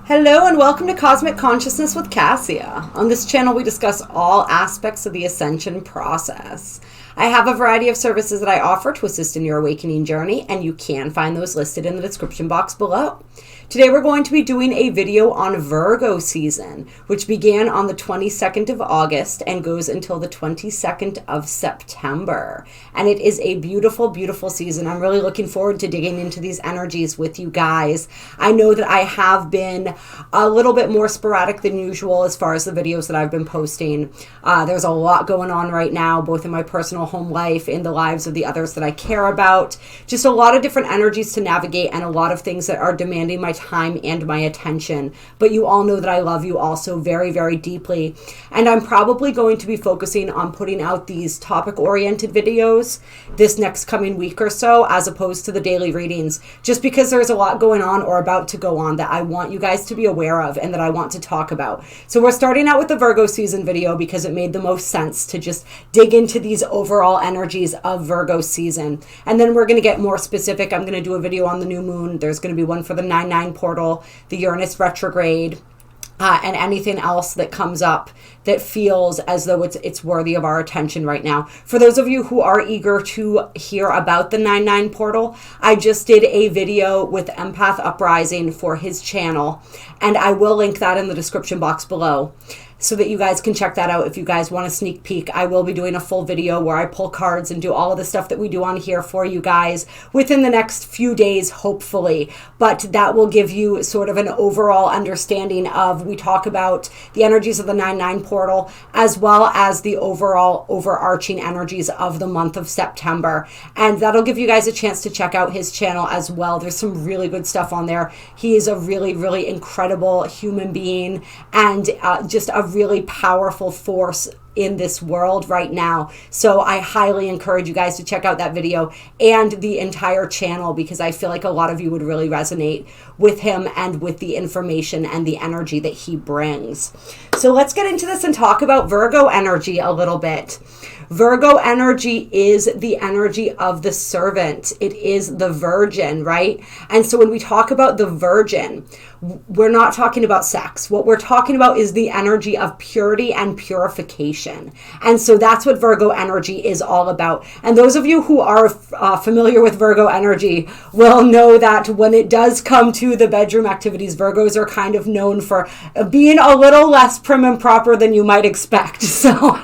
Hello and welcome to Cosmic Consciousness with Kassia. On this channel we discuss all aspects of the ascension process. I have a variety of services that I offer to assist in your awakening journey, and you can find those listed in the description box below. Today we're going to be doing a video on Virgo season, which began on the 22nd of August and goes until the 22nd of September. And it is a beautiful, beautiful season. I'm really looking forward to digging into these energies with you guys. I know that I have been a little bit more sporadic than usual as far as the videos that I've been posting. There's a lot going on right now, both in my personal home life, in the lives of the others that I care about. Just a lot of different energies to navigate and a lot of things that are demanding my time and my attention. But you all know that I love you all so very, very deeply. And I'm probably going to be focusing on putting out these topic-oriented videos this next coming week or so, as opposed to the daily readings, just because there's a lot going on or about to go on that I want you guys to be aware of and that I want to talk about. So we're starting out with the Virgo season video because it made the most sense to just dig into these overall energies of Virgo season. And then we're going to get more specific. I'm going to do a video on the new moon. There's going to be one for the 9/9 portal, the Uranus retrograde, and anything else that comes up that feels as though it's worthy of our attention right now. For those of you who are eager to hear about the 9/9 portal, I just did a video with Empath Uprising for his channel, and I will link that in the description box below, so that you guys can check that out if you guys want a sneak peek. I will be doing a full video where I pull cards and do all of the stuff that we do on here for you guys within the next few days, hopefully. But that will give you sort of an overall understanding of, we talk about the energies of the 9/9 portal, as well as the overall overarching energies of the month of September. And that'll give you guys a chance to check out his channel as well. There's some really good stuff on there. He is a really, really incredible human being and just a really powerful force in this world right now. So I highly encourage you guys to check out that video and the entire channel, because I feel like a lot of you would really resonate with him and with the information and the energy that he brings. So let's get into this and talk about Virgo energy a little bit. Virgo energy is the energy of the servant. It is the virgin, right? And so when we talk about the virgin, we're not talking about sex. What we're talking about is the energy of purity and purification. And so that's what Virgo energy is all about. And those of you who are familiar with Virgo energy will know that when it does come to the bedroom activities, Virgos are kind of known for being a little less prim and proper than you might expect. So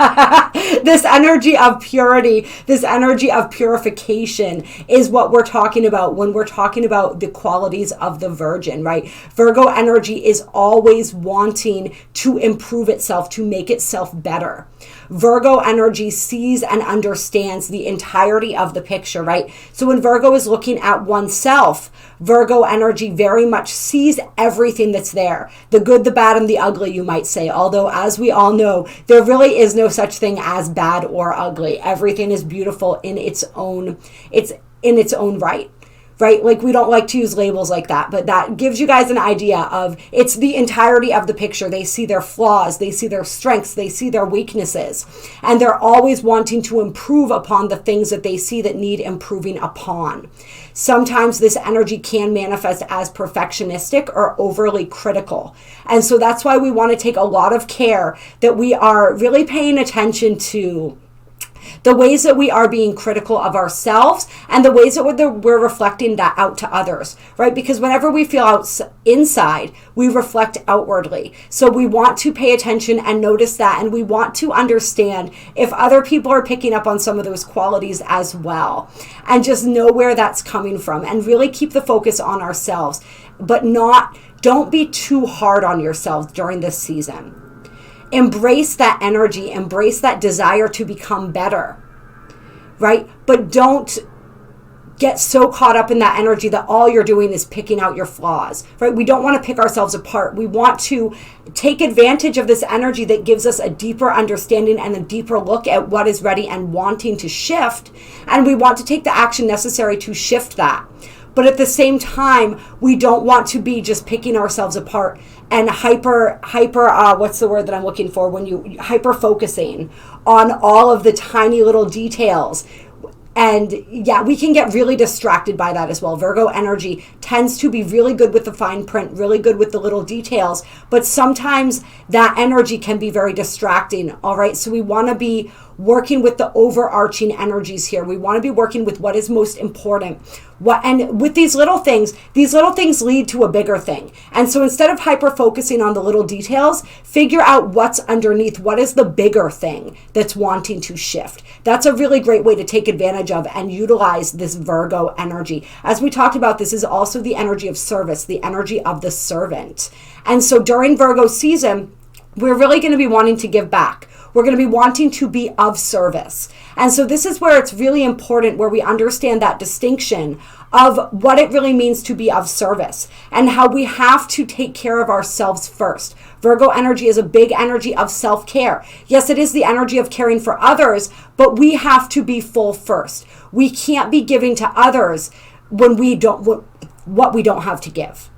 this energy of purity, this energy of purification is what we're talking about when we're talking about the qualities of the virgin, right? Virgo energy is always wanting to improve itself, to make itself better. Virgo energy sees and understands the entirety of the picture, right? So when Virgo is looking at oneself, Virgo energy very much sees everything that's there. The good, the bad, and the ugly, you might say. Although, as we all know, there really is no such thing as bad or ugly. Everything is beautiful in its own right. Right? Like, we don't like to use labels like that, but that gives you guys an idea of it's the entirety of the picture. They see their flaws, they see their strengths, they see their weaknesses, and they're always wanting to improve upon the things that they see that need improving upon. Sometimes this energy can manifest as perfectionistic or overly critical. And so that's why we want to take a lot of care that we are really paying attention to the ways that we are being critical of ourselves and the ways that we're reflecting that out to others, right? Because whenever we feel inside, we reflect outwardly. So we want to pay attention and notice that, and we want to understand if other people are picking up on some of those qualities as well, and just know where that's coming from and really keep the focus on ourselves, but don't be too hard on yourselves during this season. Embrace that energy, embrace that desire to become better, right? But don't get so caught up in that energy that all you're doing is picking out your flaws, right? We don't want to pick ourselves apart. We want to take advantage of this energy that gives us a deeper understanding and a deeper look at what is ready and wanting to shift. And we want to take the action necessary to shift that. But at the same time, we don't want to be just picking ourselves apart and hyper what's the word that I'm looking for, when you hyper focusing on all of the tiny little details. And yeah, we can get really distracted by that as well. Virgo energy tends to be really good with the fine print, really good with the little details, but sometimes that energy can be very distracting. All right. So we want to be working with the overarching energies here. We want to be working with what is most important. And with these little things lead to a bigger thing. And so instead of hyper focusing on the little details, figure out what's underneath. What is the bigger thing that's wanting to shift? That's a really great way to take advantage of and utilize this Virgo energy. As we talked about, this is also the energy of service, the energy of the servant. And so during Virgo season, we're really going to be wanting to give back. We're going to be wanting to be of service. And so this is where it's really important, where we understand that distinction of what it really means to be of service and how we have to take care of ourselves first. Virgo energy is a big energy of self-care. Yes, it is the energy of caring for others, but we have to be full first. We can't be giving to others when we don't, what we don't have to give.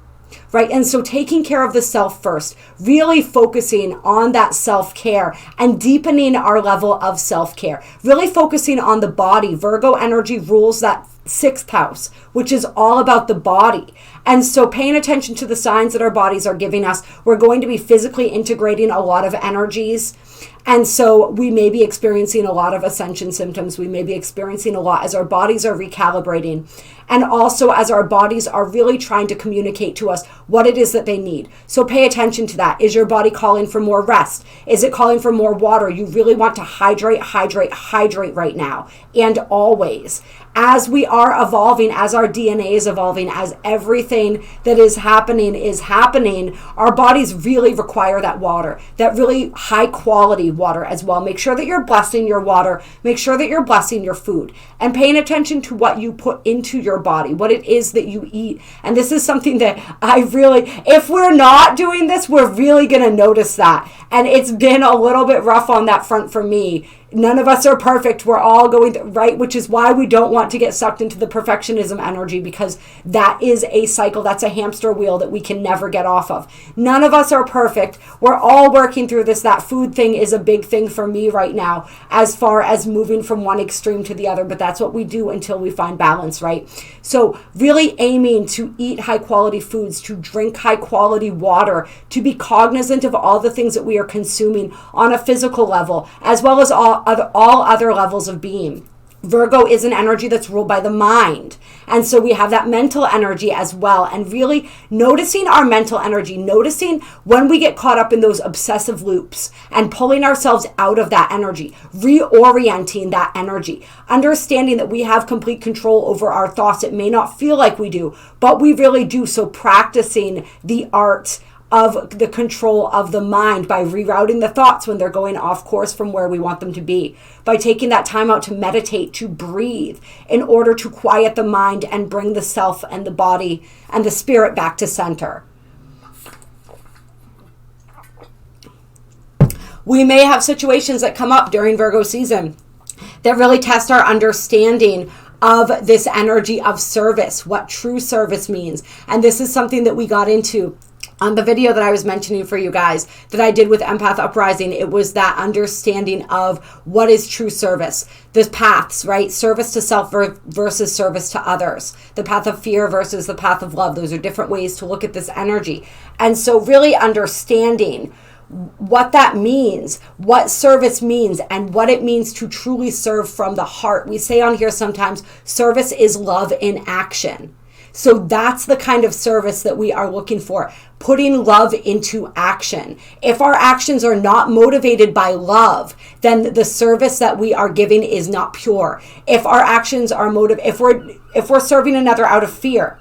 Right? And so taking care of the self first, really focusing on that self-care and deepening our level of self-care, really focusing on the body. Virgo energy rules that 6th house, which is all about the body. And so paying attention to the signs that our bodies are giving us, we're going to be physically integrating a lot of energies. And so we may be experiencing a lot of ascension symptoms. We may be experiencing a lot as our bodies are recalibrating. And also as our bodies are really trying to communicate to us what it is that they need. So pay attention to that. Is your body calling for more rest? Is it calling for more water? You really want to hydrate right now and always. As we are evolving, as our DNA is evolving, as everything that is happening, our bodies really require that water, that really high quality water as well. Make sure that you're blessing your water. Make sure that you're blessing your food and paying attention to what you put into your body, what it is that you eat. And this is something that if we're not doing this, we're really going to notice that. And it's been a little bit rough on that front for me. None of us are perfect. We're all going right, which is why we don't want to get sucked into the perfectionism energy, because that is a cycle. That's a hamster wheel that we can never get off of. None of us are perfect. We're all working through this. That food thing is a big thing for me right now, as far as moving from one extreme to the other. But that's what we do until we find balance, right? So really aiming to eat high quality foods, to drink high quality water, to be cognizant of all the things that we are consuming on a physical level, as well as all other levels of being. Virgo is an energy that's ruled by the mind. And so we have that mental energy as well. And really noticing our mental energy, noticing when we get caught up in those obsessive loops and pulling ourselves out of that energy, reorienting that energy, understanding that we have complete control over our thoughts. It may not feel like we do, but we really do. So practicing the art of the control of the mind by rerouting the thoughts when they're going off course from where we want them to be, by taking that time out to meditate, to breathe, in order to quiet the mind and bring the self and the body and the spirit back to center. We may have situations that come up during Virgo season that really test our understanding of this energy of service, what true service means. And this is something that we got into on the video that I was mentioning for you guys that I did with Empath Uprising. It was that understanding of what is true service. The paths, right? Service to self versus service to others. The path of fear versus the path of love. Those are different ways to look at this energy. And so really understanding what that means, what service means, and what it means to truly serve from the heart. We say on here sometimes, service is love in action. So that's the kind of service that we are looking for, putting love into action. If our actions are not motivated by love, then the service that we are giving is not pure. If our actions are if we're serving another out of fear,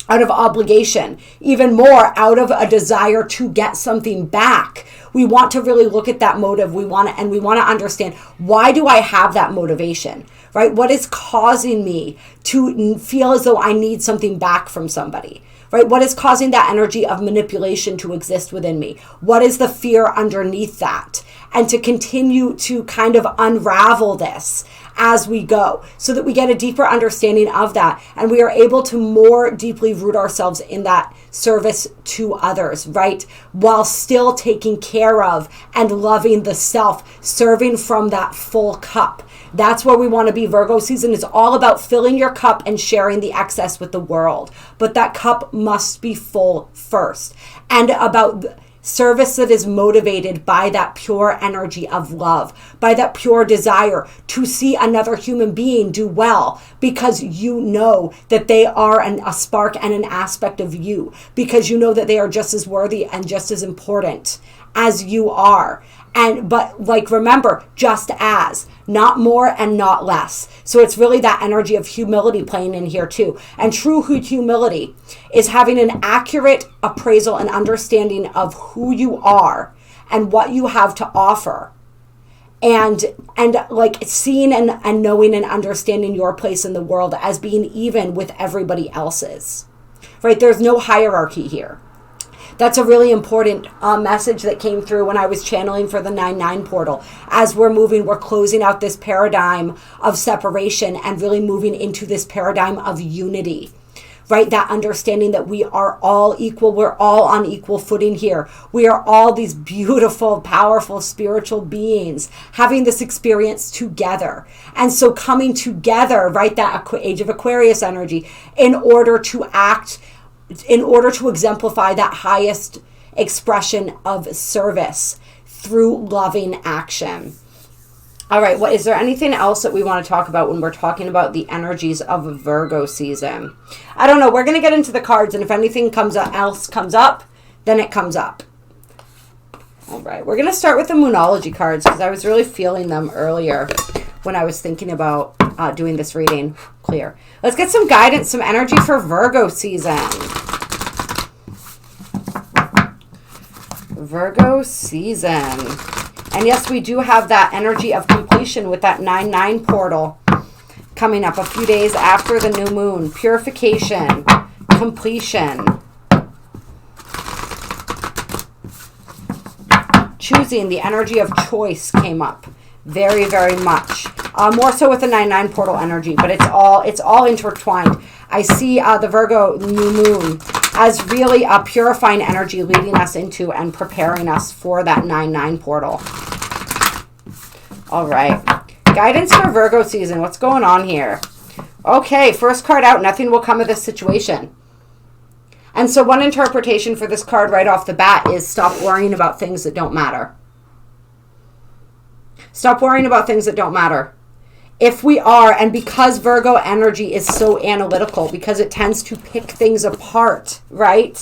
out of obligation, even more out of a desire to get something back, we want to really look at that motive. We want to understand, why do I have that motivation, right? What is causing me to feel as though I need something back from somebody, right? What is causing that energy of manipulation to exist within me? What is the fear underneath that? And to continue to kind of unravel this as we go, so that we get a deeper understanding of that, and we are able to more deeply root ourselves in that service to others, right? While still taking care of and loving the self, serving from that full cup. That's where we want to be. Virgo season is all about filling your cup and sharing the excess with the world. But that cup must be full first. And about service that is motivated by that pure energy of love, by that pure desire to see another human being do well, because you know that they are a spark and an aspect of you, because you know that they are just as worthy and just as important as you are. But remember, just as, not more and not less. So it's really that energy of humility playing in here too. And true humility is having an accurate appraisal and understanding of who you are and what you have to offer. And seeing and knowing and understanding your place in the world as being even with everybody else's, right? There's no hierarchy here. That's a really important message that came through when I was channeling for the 9-9 portal. As we're closing out this paradigm of separation and really moving into this paradigm of unity, right? That understanding that we are all equal. We're all on equal footing here. We are all these beautiful, powerful, spiritual beings having this experience together. And so coming together, right? That age of Aquarius energy in order to act, in order to exemplify that highest expression of service through loving action. All right, is there anything else that we want to talk about when we're talking about the energies of Virgo season? I don't know. We're going to get into the cards, and if anything else comes up, then it comes up. All right, we're going to start with the Moonology cards because I was really feeling them earlier when I was thinking about doing this reading. Clear. Let's get some guidance, some energy for Virgo season. Virgo season. And yes, we do have that energy of completion with that 9-9 portal coming up a few days after the new moon. Purification, completion. Choosing, the energy of choice came up very, very much. More so with the 9-9 portal energy, but it's all intertwined. I see the Virgo new moon as really a purifying energy leading us into and preparing us for that 9-9 portal. All right. Guidance for Virgo season. What's going on here? Okay, first card out. Nothing will come of this situation. And so one interpretation for this card right off the bat is stop worrying about things that don't matter. Stop worrying about things that don't matter. If we are, and because Virgo energy is so analytical, because it tends to pick things apart, right?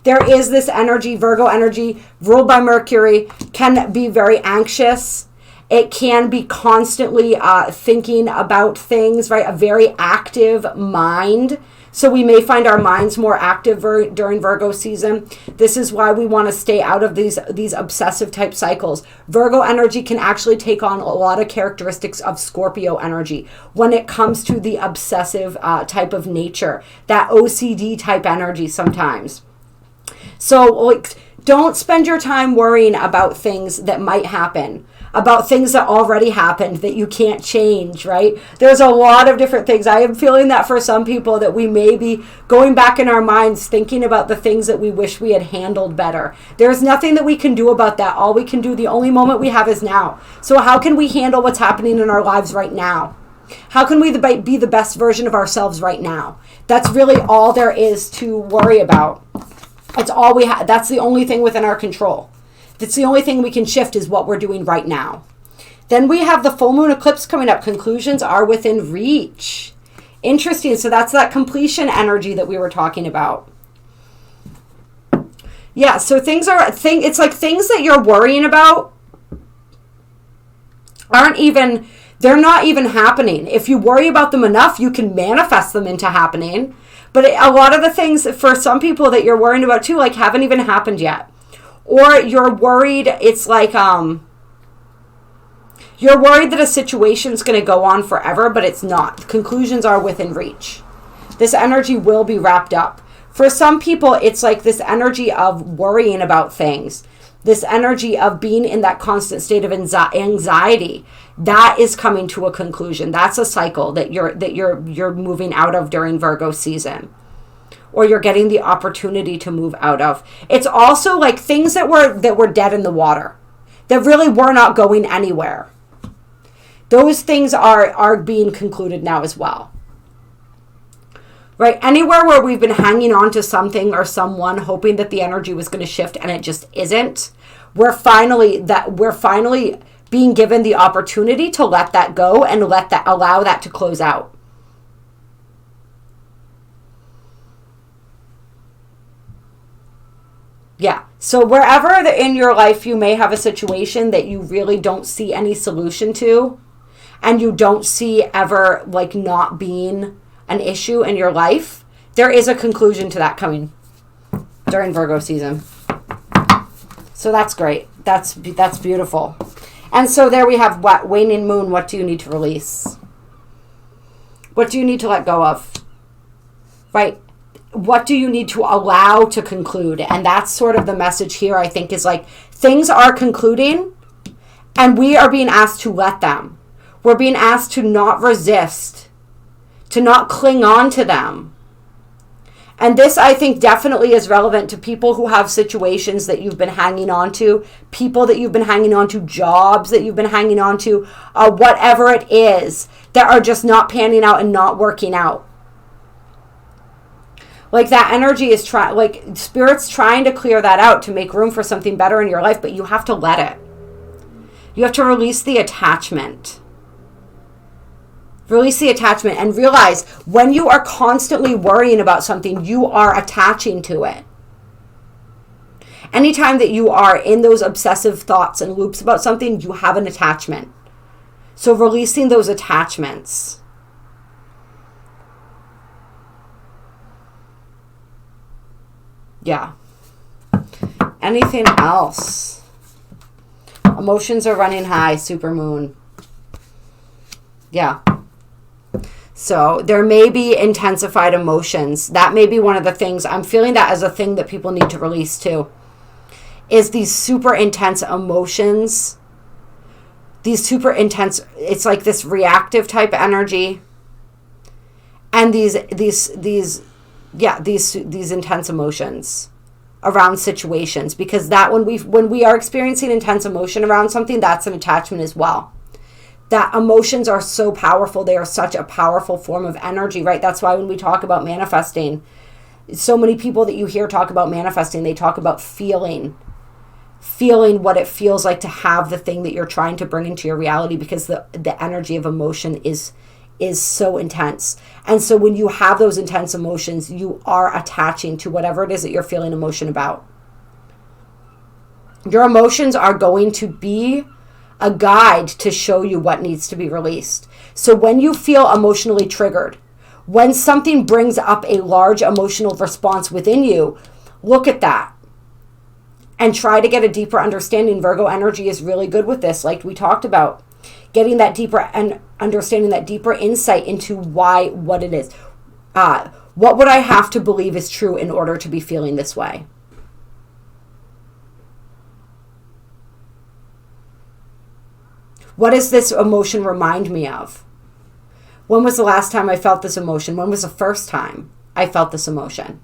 There is this energy, Virgo energy, ruled by Mercury, can be very anxious. It can be constantly thinking about things, right? A very active mind. So we may find our minds more active during Virgo season. This is why we want to stay out of these obsessive type cycles. Virgo energy can actually take on a lot of characteristics of Scorpio energy when it comes to the obsessive type of nature, that OCD type energy sometimes. So don't spend your time worrying about things that might happen, about things that already happened that you can't change, right? There's a lot of different things. I am feeling that for some people that we may be going back in our minds thinking about the things that we wish we had handled better. There's nothing that we can do about that. All we can do, the only moment we have is now. So how can we handle what's happening in our lives right now? How can we be the best version of ourselves right now? That's really all there is to worry about. That's all we have. That's the only thing within our control. That's the only thing we can shift is what we're doing right now. Then we have the full moon eclipse coming up. Conclusions are within reach. Interesting. So that's that completion energy that we were talking about. Yeah, so it's like things that you're worrying about they're not even happening. If you worry about them enough, you can manifest them into happening. But a lot of the things for some people that you're worrying about too, haven't even happened yet. Or you're worried, it's you're worried that a situation's going to go on forever, but it's not. Conclusions are within reach. This energy will be wrapped up. For some people, it's like this energy of worrying about things. This energy of being in that constant state of anxiety, that is coming to a conclusion. That's a cycle that you're moving out of during Virgo season, or you're getting the opportunity to move out of. It's also like things that were dead in the water, that really were not going anywhere. Those things are being concluded now as well. Right? Anywhere where we've been hanging on to something or someone, hoping that the energy was going to shift and it just isn't, we're finally being given the opportunity to let that go and allow that to close out. Yeah. So wherever in your life you may have a situation that you really don't see any solution to, and you don't see ever like not being an issue in your life, there is a conclusion to that coming during Virgo season. So that's great. That's beautiful. And so there we have what? Waning moon. What do you need to release? What do you need to let go of? Right? What do you need to allow to conclude? And that's sort of the message here, I think, is like things are concluding and we are being asked to let them. We're being asked to not resist, to not cling on to them. And this, I think, definitely is relevant to people who have situations that you've been hanging on to, people that you've been hanging on to, jobs that you've been hanging on to, whatever it is, that are just not panning out and not working out. Like that energy is Spirit's trying to clear that out to make room for something better in your life, but you have to let it. You have to release the attachment. Release the attachment and realize when you are constantly worrying about something, you are attaching to it. Anytime that you are in those obsessive thoughts and loops about something, you have an attachment. So releasing those attachments. Yeah. Anything else? Emotions are running high, supermoon. Yeah. So there may be intensified emotions. That may be one of the things. I'm feeling that as a thing that people need to release too. Is these super intense emotions. These super intense, it's like this reactive type energy. And these intense emotions around situations, because that when we are experiencing intense emotion around something, that's an attachment as well. That emotions are so powerful. They are such a powerful form of energy, right? That's why when we talk about manifesting, so many people that you hear talk about manifesting, they talk about feeling what it feels like to have the thing that you're trying to bring into your reality, because the energy of emotion is so intense. And so when you have those intense emotions, you are attaching to whatever it is that you're feeling emotion about. Your emotions are going to be a guide to show you what needs to be released. So when you feel emotionally triggered, when something brings up a large emotional response within you, look at that and try to get a deeper understanding. Virgo energy is really good with this, like we talked about. Getting that deeper and understanding that deeper insight into what it is. What would I have to believe is true in order to be feeling this way? What does this emotion remind me of? When was the last time I felt this emotion? When was the first time I felt this emotion?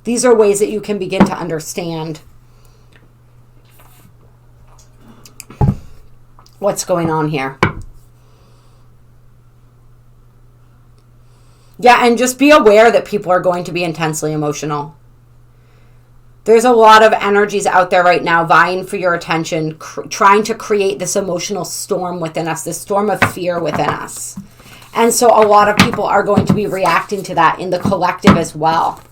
These are ways that you can begin to understand what's going on here. Yeah, and just be aware that people are going to be intensely emotional. There's a lot of energies out there right now vying for your attention, trying to create this emotional storm within us, this storm of fear within us. And so a lot of people are going to be reacting to that in the collective as well.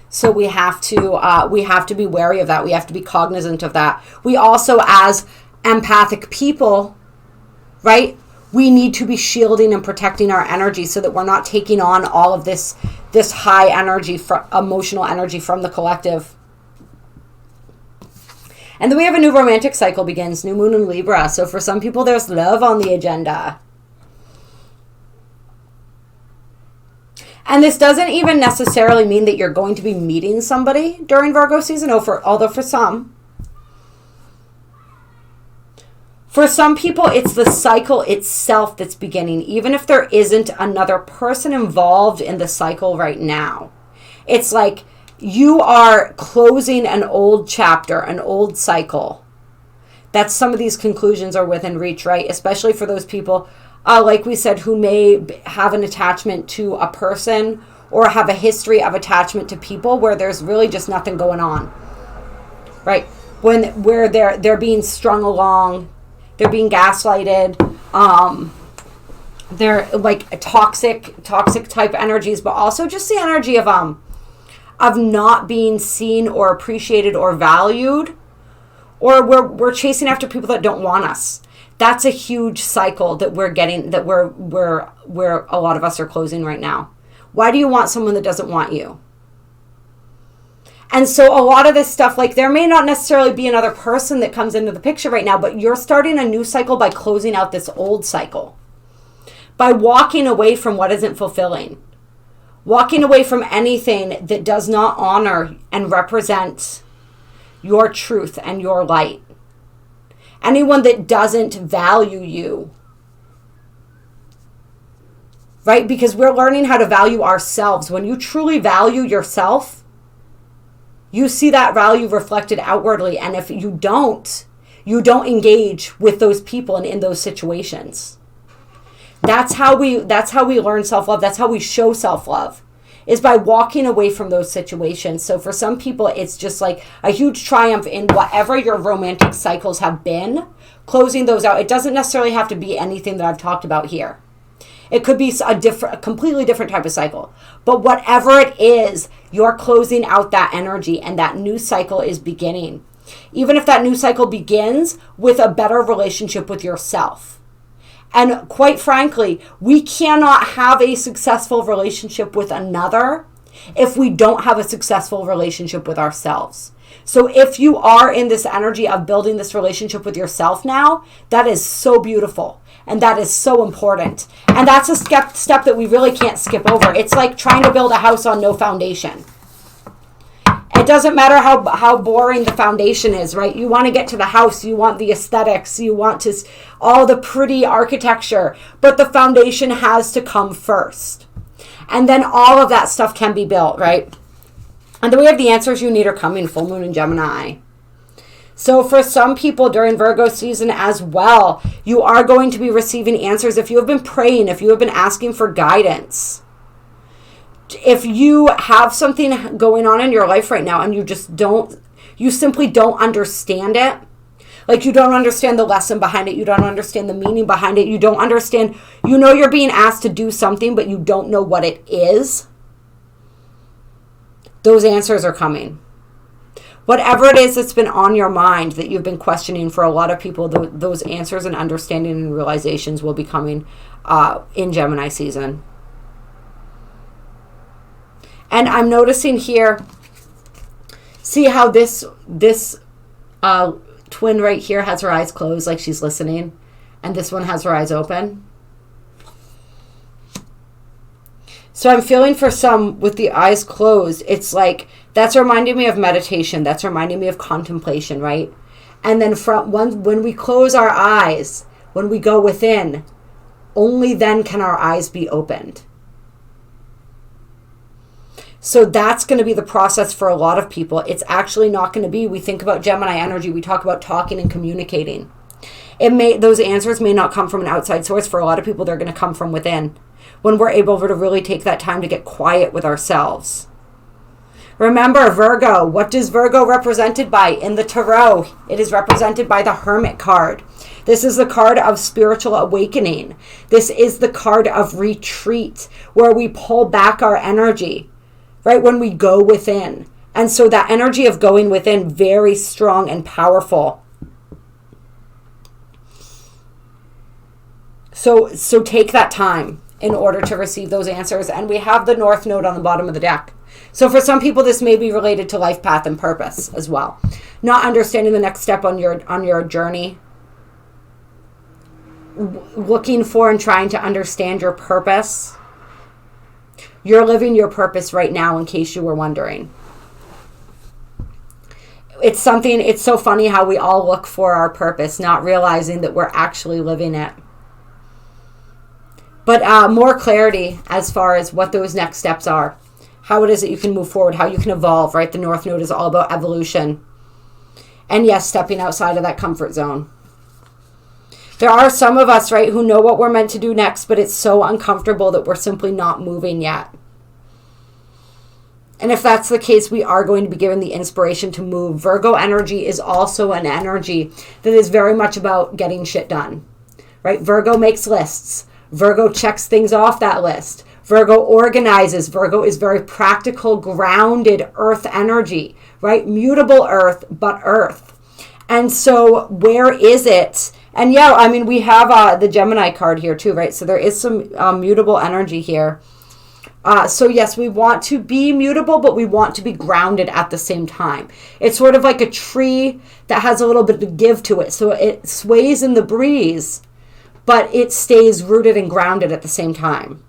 So we have to be wary of that. We have to be cognizant of that. We also, as empathic people, right, we need to be shielding and protecting our energy so that we're not taking on all of this high energy, emotional energy from the collective. And then we have a new romantic cycle begins, new moon in Libra. So for some people, there's love on the agenda. And this doesn't even necessarily mean that you're going to be meeting somebody during Virgo season, although for some people, it's the cycle itself that's beginning, even if there isn't another person involved in the cycle right now. It's like you are closing an old chapter, an old cycle. That's some of these conclusions are within reach, right? Especially for those people, like we said, who may have an attachment to a person or have a history of attachment to people where there's really just nothing going on, right? Where they're being strung along, they're being gaslighted, they're like toxic type energies, but also just the energy of not being seen or appreciated or valued, or we're chasing after people that don't want us. That's a huge cycle that we're getting, that we're a lot of us are closing right now. Why do you want someone that doesn't want you? And so a lot of this stuff, like there may not necessarily be another person that comes into the picture right now, but you're starting a new cycle by closing out this old cycle. By walking away from what isn't fulfilling. Walking away from anything that does not honor and represent your truth and your light. Anyone that doesn't value you. Right? Because we're learning how to value ourselves. When you truly value yourself, you see that value reflected outwardly. And if you don't engage with those people and in those situations. That's how we learn self-love. That's how we show self-love, is by walking away from those situations. So for some people, it's just like a huge triumph in whatever your romantic cycles have been, closing those out. It doesn't necessarily have to be anything that I've talked about here. It could be a completely different type of cycle. But whatever it is, you're closing out that energy and that new cycle is beginning. Even if that new cycle begins with a better relationship with yourself. And quite frankly, we cannot have a successful relationship with another if we don't have a successful relationship with ourselves. So if you are in this energy of building this relationship with yourself now, that is so beautiful. And that is so important. And that's a step that we really can't skip over. It's like trying to build a house on no foundation. It doesn't matter how boring the foundation is, right? You want to get to the house. You want the aesthetics. You want all the pretty architecture. But the foundation has to come first. And then all of that stuff can be built, right? And then we have the answers you need are coming, full moon in Gemini. So for some people during Virgo season as well, you are going to be receiving answers if you have been praying, if you have been asking for guidance. If you have something going on in your life right now and you simply don't understand it, like you don't understand the lesson behind it, you don't understand the meaning behind it, you don't understand, you're being asked to do something, but you don't know what it is, those answers are coming. Whatever it is that's been on your mind that you've been questioning, for a lot of people, those answers and understanding and realizations will be coming in Gemini season. And I'm noticing here, see how this twin right here has her eyes closed like she's listening, and this one has her eyes open? So I'm feeling for some with the eyes closed, it's like, that's reminding me of meditation. That's reminding me of contemplation, right? And then when we close our eyes, when we go within, only then can our eyes be opened. So that's going to be the process for a lot of people. It's actually not going to be, we think about Gemini energy, we talk about talking and communicating. Those answers may not come from an outside source. For a lot of people, they're going to come from within. When we're able to really take that time to get quiet with ourselves. Remember, Virgo, what does Virgo represented by in the tarot? It is represented by the Hermit card. This is the card of spiritual awakening. This is the card of retreat, where we pull back our energy, right? When we go within. And so that energy of going within, very strong and powerful. So take that time in order to receive those answers. And we have the North Node on the bottom of the deck. So for some people, this may be related to life path and purpose as well. Not understanding the next step on your journey. Looking for and trying to understand your purpose. You're living your purpose right now, in case you were wondering. It's so funny how we all look for our purpose, not realizing that we're actually living it. But more clarity as far as what those next steps are, how it is that you can move forward, how you can evolve, right? The North Node is all about evolution. And yes, stepping outside of that comfort zone. There are some of us, right, who know what we're meant to do next, but it's so uncomfortable that we're simply not moving yet. And if that's the case, we are going to be given the inspiration to move. Virgo energy is also an energy that is very much about getting shit done, right? Virgo makes lists. Virgo checks things off that list. Virgo organizes. Virgo is very practical, grounded earth energy, right? Mutable earth, but earth. And so where is it? And yeah, I mean, we have the Gemini card here too, right? So there is some mutable energy here. So yes, we want to be mutable, but we want to be grounded at the same time. It's sort of like a tree that has a little bit of give to it. So it sways in the breeze, but it stays rooted and grounded at the same time.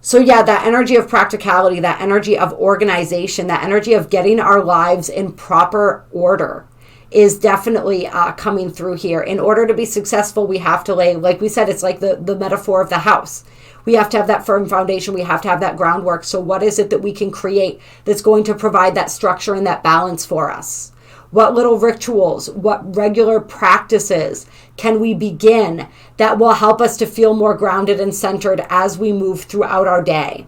So yeah, that energy of practicality, that energy of organization, that energy of getting our lives in proper order is definitely coming through here. In order to be successful, we have to lay, like we said, it's like the metaphor of the house. We have to have that firm foundation. We have to have that groundwork. So what is it that we can create that's going to provide that structure and that balance for us? What little rituals, what regular practices can we begin that will help us to feel more grounded and centered as we move throughout our day?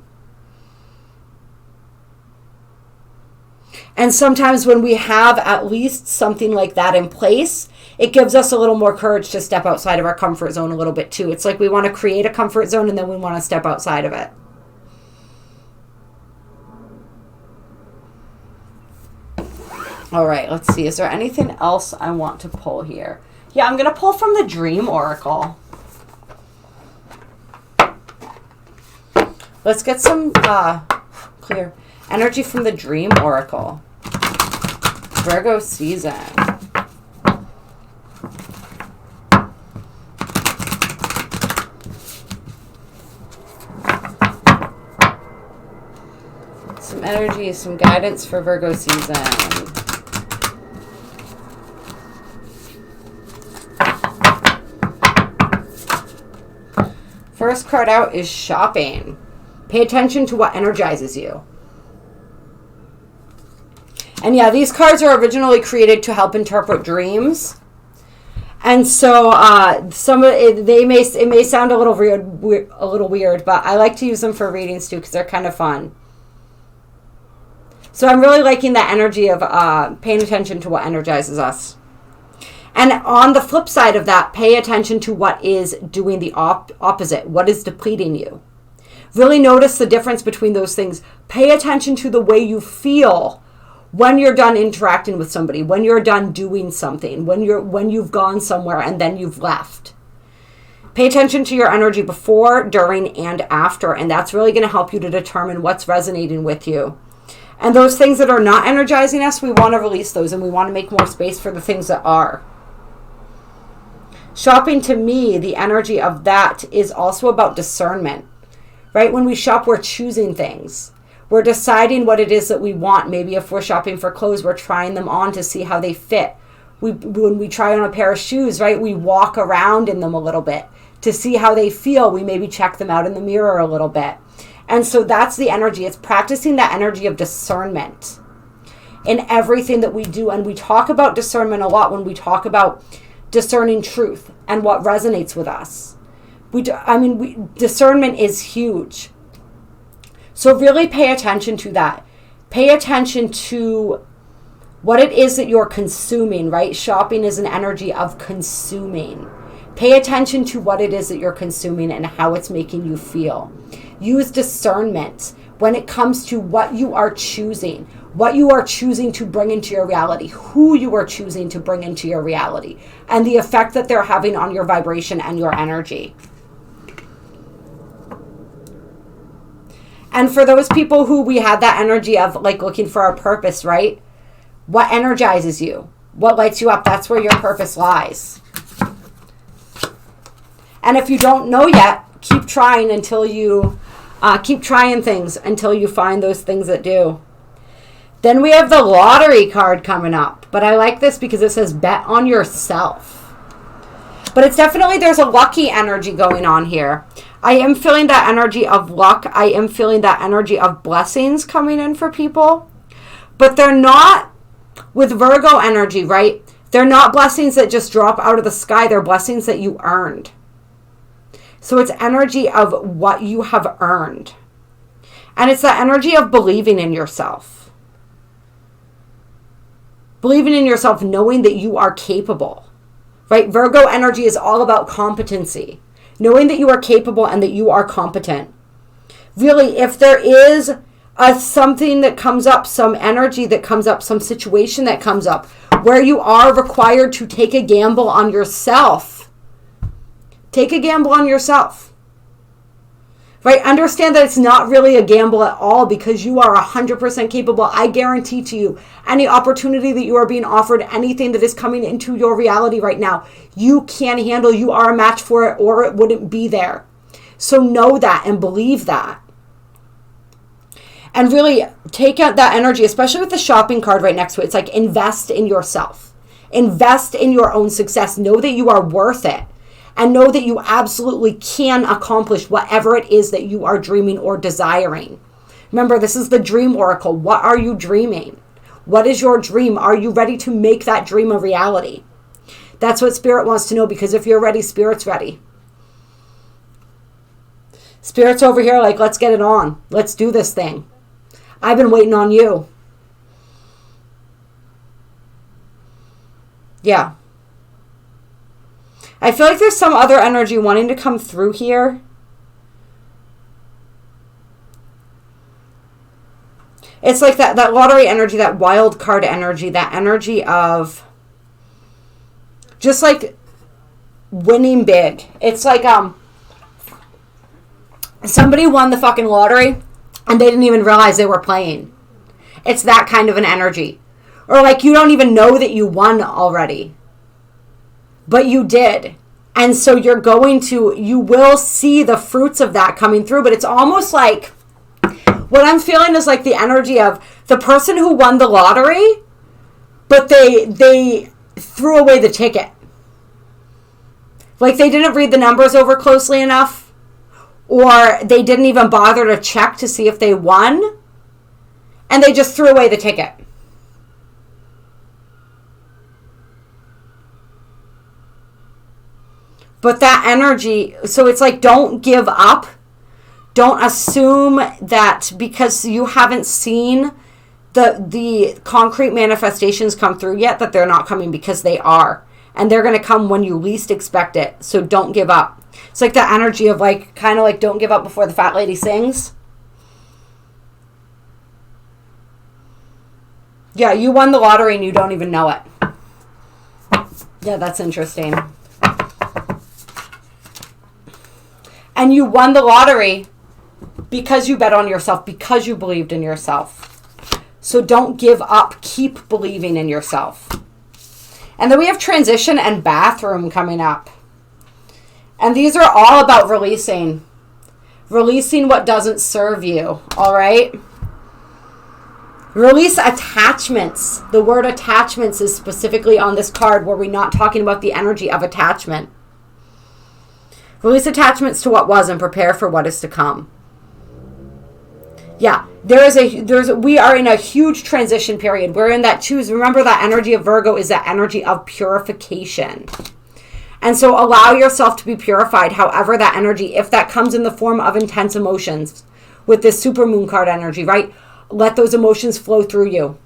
And sometimes when we have at least something like that in place, it gives us a little more courage to step outside of our comfort zone a little bit too. It's like we want to create a comfort zone and then we want to step outside of it. All right, let's see. Is there anything else I want to pull here? Yeah, I'm going to pull from the Dream Oracle. Let's get some clear energy from the Dream Oracle. Virgo season. Some energy, some guidance for Virgo season. First card out is shopping. Pay attention to what energizes you. And yeah, these cards are originally created to help interpret dreams. And so some of it may sound a little weird, but I like to use them for readings too because they're kind of fun. So I'm really liking that energy of paying attention to what energizes us. And on the flip side of that, pay attention to what is doing the opposite, what is depleting you. Really notice the difference between those things. Pay attention to the way you feel when you're done interacting with somebody, when you're done doing something, when you've gone somewhere and then you've left. Pay attention to your energy before, during, and after, and that's really going to help you to determine what's resonating with you. And those things that are not energizing us, we want to release those and we want to make more space for the things that are. Shopping, to me, the energy of that is also about discernment, right? When we shop, we're choosing things. We're deciding what it is that we want. Maybe if we're shopping for clothes, we're trying them on to see how they fit. When we try on a pair of shoes, right, we walk around in them a little bit to see how they feel. We maybe check them out in the mirror a little bit. And so that's the energy. It's practicing that energy of discernment in everything that we do. And we talk about discernment a lot when we talk about discerning truth and what resonates with us. Discernment is huge. So really pay attention to that. Pay attention to what it is that you're consuming, right? Shopping is an energy of consuming. Pay attention to what it is that you're consuming and how it's making you feel. Use discernment when it comes to what you are choosing to bring into your reality, who you are choosing to bring into your reality, and the effect that they're having on your vibration and your energy. And for those people who we had that energy of like looking for our purpose, right? What energizes you? What lights you up? That's where your purpose lies. And if you don't know yet, keep trying until you Keep trying things until you find those things that do. Then we have the lottery card coming up. But I like this because it says bet on yourself. But it's definitely, there's a lucky energy going on here. I am feeling that energy of luck. I am feeling that energy of blessings coming in for people. But they're not with Virgo energy, right? They're not blessings that just drop out of the sky. They're blessings that you earned. So it's energy of what you have earned. And it's that energy of believing in yourself. Believing in yourself, knowing that you are capable. Right? Virgo energy is all about competency. Knowing that you are capable and that you are competent. Really, if there is something that comes up, some energy that comes up, some situation that comes up, where you are required to take a gamble on yourself, take a gamble on yourself. Right? Understand that it's not really a gamble at all because you are 100% capable. I guarantee to you, any opportunity that you are being offered, anything that is coming into your reality right now, you can handle. You are a match for it or it wouldn't be there. So know that and believe that. And really take out that energy, especially with the shopping card right next to it. It's like invest in yourself. Invest in your own success. Know that you are worth it. And know that you absolutely can accomplish whatever it is that you are dreaming or desiring. Remember, this is the dream oracle. What are you dreaming? What is your dream? Are you ready to make that dream a reality? That's what Spirit wants to know, because if you're ready, Spirit's ready. Spirit's over here like, let's get it on. Let's do this thing. I've been waiting on you. Yeah. I feel like there's some other energy wanting to come through here. It's like that lottery energy, that wild card energy, that energy of just like winning big. It's like somebody won the fucking lottery and they didn't even realize they were playing. It's that kind of an energy. Or like you don't even know that you won already. But you did. And so you will see the fruits of that coming through. But it's almost like, what I'm feeling is like the energy of the person who won the lottery, but they threw away the ticket. Like they didn't read the numbers over closely enough. Or they didn't even bother to check to see if they won. And they just threw away the ticket. But that energy, so it's like, don't give up. Don't assume that because you haven't seen the concrete manifestations come through yet, that they're not coming, because they are. And they're going to come when you least expect it. So don't give up. It's like that energy of like, kind of like, don't give up before the fat lady sings. Yeah, you won the lottery and you don't even know it. Yeah, that's interesting. And you won the lottery because you bet on yourself, because you believed in yourself. So don't give up. Keep believing in yourself. And then we have transition and bathroom coming up. And these are all about releasing. Releasing what doesn't serve you. All right? Release attachments. The word attachments is specifically on this card where we're not talking about the energy of attachment. Release attachments to what was and prepare for what is to come. Yeah, we are in a huge transition period. We're in that choose. Remember, that energy of Virgo is that energy of purification. And so allow yourself to be purified. However, that energy, if that comes in the form of intense emotions with this supermoon card energy, right? Let those emotions flow through you.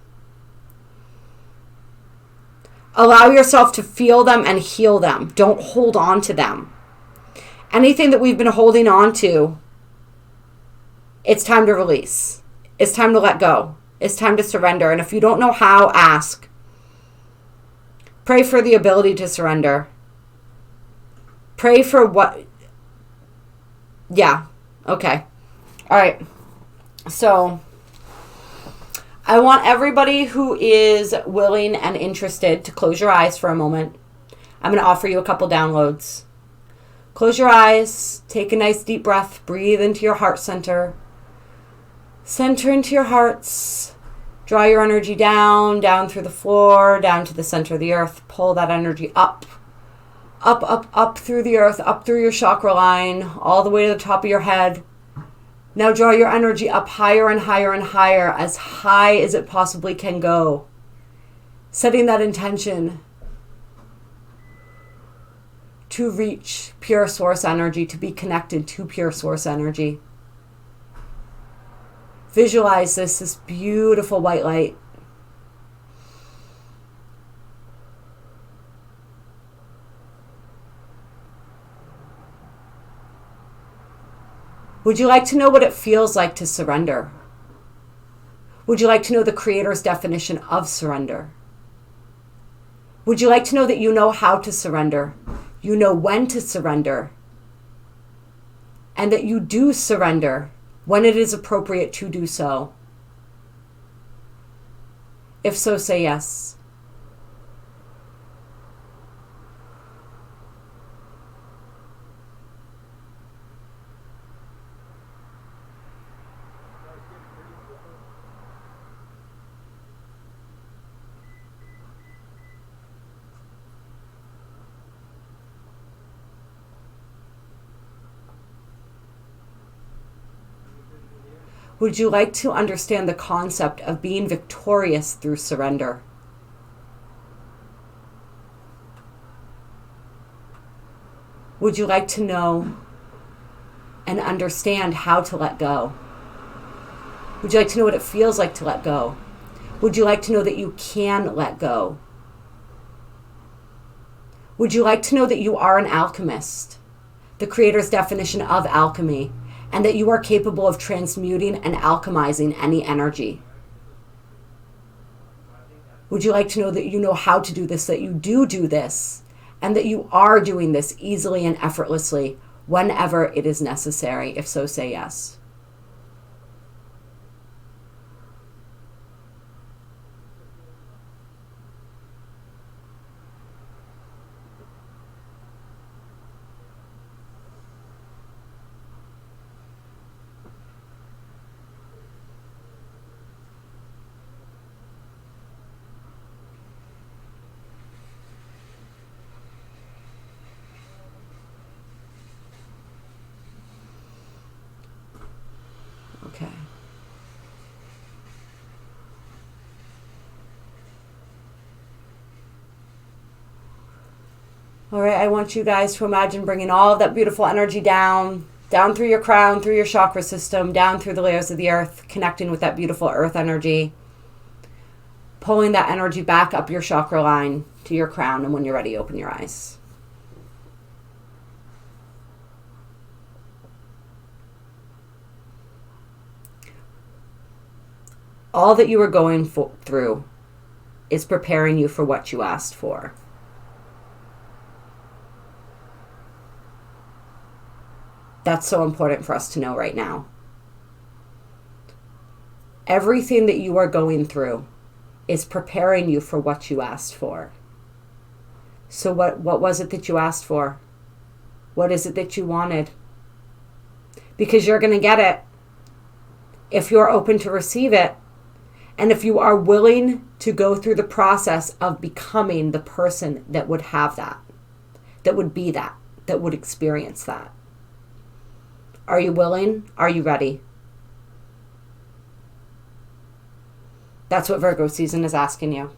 Allow yourself to feel them and heal them. Don't hold on to them. Anything that we've been holding on to, it's time to release. It's time to let go. It's time to surrender. And if you don't know how, ask. Pray for the ability to surrender. Pray for what... Yeah. Okay. All right. So, I want everybody who is willing and interested to close your eyes for a moment. I'm going to offer you a couple downloads. Close your eyes. Take a nice deep breath. Breathe into your heart center. Center into your hearts. Draw your energy down, down through the floor, down to the center of the earth. Pull that energy up, up, up, up through the earth, up through your chakra line, all the way to the top of your head. Now draw your energy up higher and higher and higher, as high as it possibly can go. Setting that intention to reach pure source energy, to be connected to pure source energy. Visualize this beautiful white light. Would you like to know what it feels like to surrender? Would you like to know the Creator's definition of surrender? Would you like to know that you know how to surrender? You know when to surrender. And that you do surrender when it is appropriate to do so? If so, say yes. Would you like to understand the concept of being victorious through surrender? Would you like to know and understand how to let go? Would you like to know what it feels like to let go? Would you like to know that you can let go? Would you like to know that you are an alchemist, the Creator's definition of alchemy, and that you are capable of transmuting and alchemizing any energy? Would you like to know that you know how to do this, that you do this, and that you are doing this easily and effortlessly whenever it is necessary? If so, say yes. Okay. All right, I want you guys to imagine bringing all of that beautiful energy down through your crown, through your chakra system, down through the layers of the earth, connecting with that beautiful earth energy, pulling that energy back up your chakra line to your crown, and when you're ready, open your eyes. All that you are going through is preparing you for what you asked for. That's so important for us to know right now. Everything that you are going through is preparing you for what you asked for. So what was it that you asked for? What is it that you wanted? Because you're going to get it if you're open to receive it. And if you are willing to go through the process of becoming the person that would have that would be that would experience that. Are you willing? Are you ready? That's what Virgo season is asking you.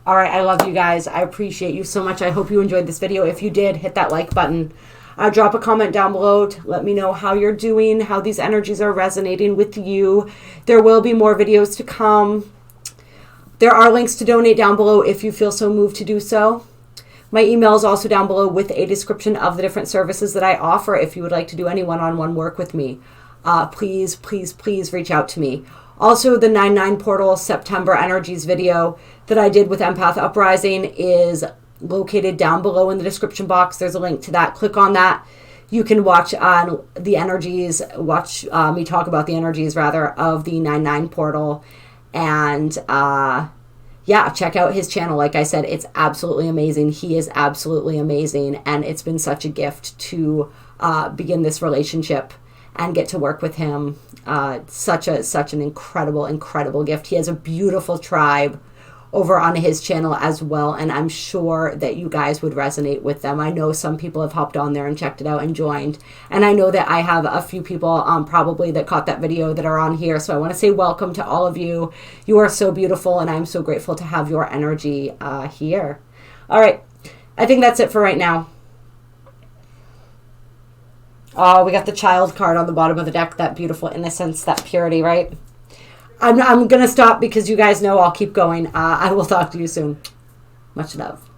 All right, I love you guys. I appreciate you so much. I hope you enjoyed this video. If you did, hit that like button. Drop a comment down below to let me know how you're doing, how these energies are resonating with you. There will be more videos to come. There are links to donate down below if you feel so moved to do so. My email is also down below with a description of the different services that I offer. If you would like to do any one-on-one work with me, please, please, please reach out to me. Also, the 9/9 portal September energies video that I did with Empath Uprising is located down below in the description box. There's a link to that. Click on that. You can watch on the energies, watch me talk about the energies rather of the 9/9 portal, and yeah, check out his channel. Like I said, it's absolutely amazing. He is absolutely amazing. And it's been such a gift to begin this relationship and get to work with him. Such an incredible gift. He has a beautiful tribe over on his channel as well, and I'm sure that you guys would resonate with them. I know some people have hopped on there and checked it out and joined, and I know that I have a few people probably that caught that video that are on here, so I want to say welcome to all of you. You are so beautiful, and I'm so grateful to have your energy here. All right, I think that's it for right now. Oh, we got the child card on the bottom of the deck, that beautiful innocence, that purity, right? I'm going to stop because you guys know I'll keep going. I will talk to you soon. Much love.